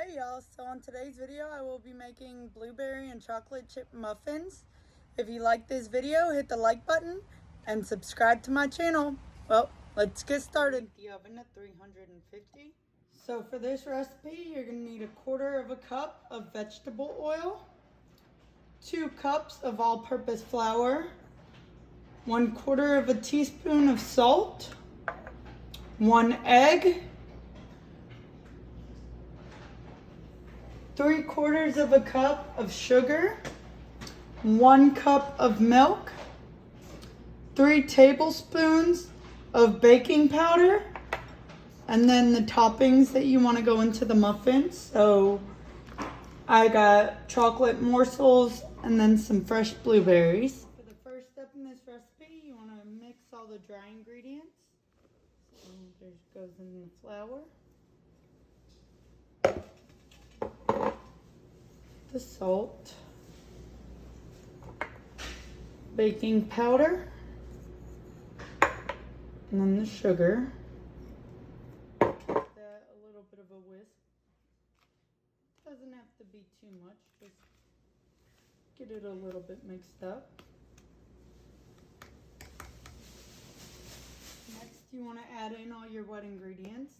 Hey y'all, so on today's video I will be making blueberry and chocolate chip muffins. If you like this video, hit the like button and subscribe to my channel. Well, let's get started. The oven at 350. So for this recipe, you're going to need 1/4 cup of vegetable oil, 2 cups of all-purpose flour, 1/4 teaspoon of salt, 1 egg, 3/4 cup of sugar, 1 cup of milk, 3 tablespoons of baking powder, and then the toppings that you want to go into the muffins. So I got chocolate morsels and then some fresh blueberries. For the first step in this recipe, you want to mix all the dry ingredients. So there goes in the flour, the salt, baking powder, and then the sugar. Give that a little bit of a whisk. Doesn't have to be too much, just get it a little bit mixed up. Next, you want to add in all your wet ingredients.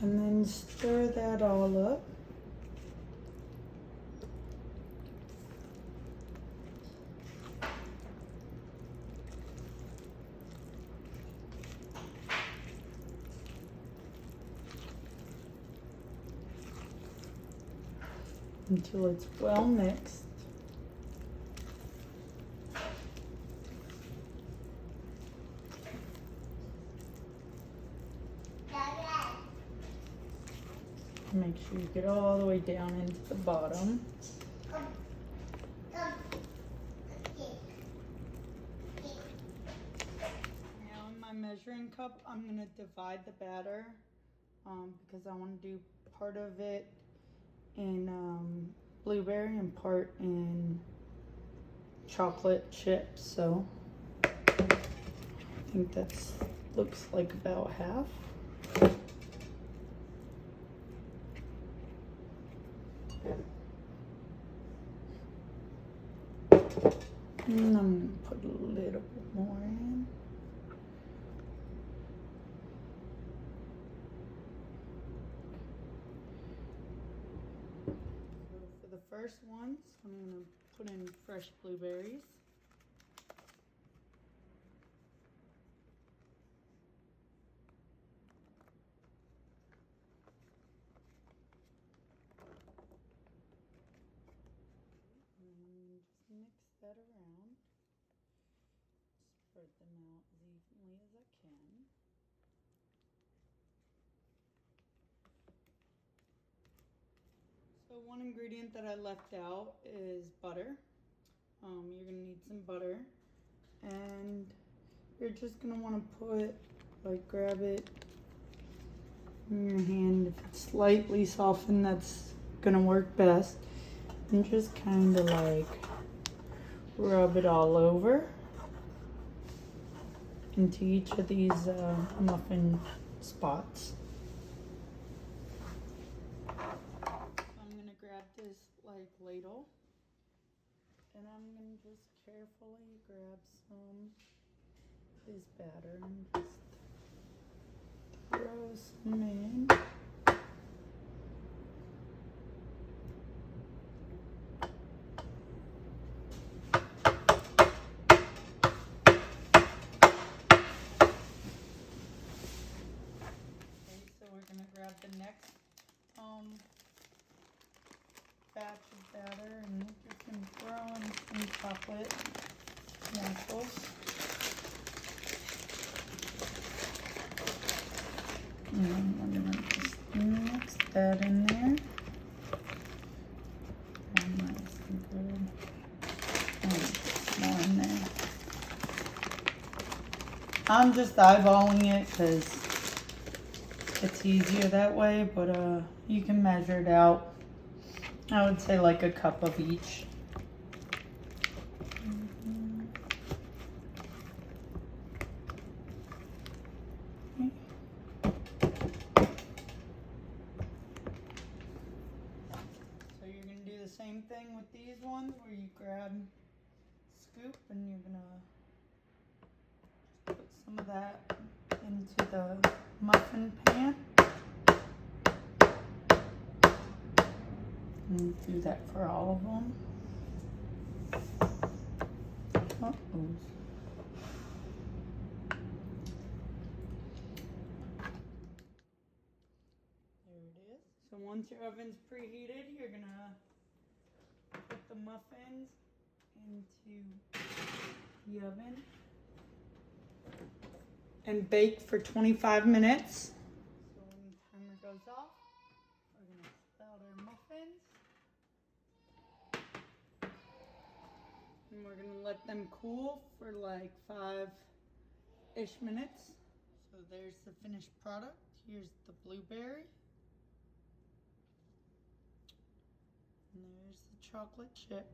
And then stir that all up. Until it's well mixed. Make sure you get all the way down into the bottom. Now in my measuring cup, I'm going to divide the batter because I want to do part of it in blueberry and part in chocolate chips. So I think that's looks like about half. And I'm going to put a little bit more in. So for the first ones, I'm going to put in fresh blueberries. Mix that around, spread them out as evenly as I can. So one ingredient that I left out is butter. You're going to need some butter, and you're just going to want to put, like, grab it in your hand. If it's slightly softened, that's going to work best. And just kind of like rub it all over into each of these muffin spots. So I'm going to grab this like ladle and I'm going to just carefully grab some of this batter and just throw some in. Grab the next batch of batter and you can throw in some chocolate morsels. And I'm going to just mix that in there. And nice and good. And more in there. I'm just eyeballing it because It's easier that way, but you can measure it out. I would say like a cup of each. So you're gonna do the same thing with these ones where you grab scoop and you're gonna put some of that into the muffin pan. And do that for all of them. Uh-oh. There it is. So once your oven's preheated, you're gonna put the muffins into the oven and bake for 25 minutes. So when the timer goes off, we're gonna spout our muffins. And we're gonna let them cool for like 5-ish minutes. So there's the finished product. Here's the blueberry. And there's the chocolate chip.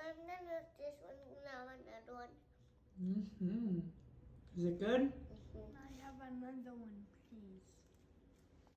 I'm gonna do this one now, another one. Is it good? I have another one.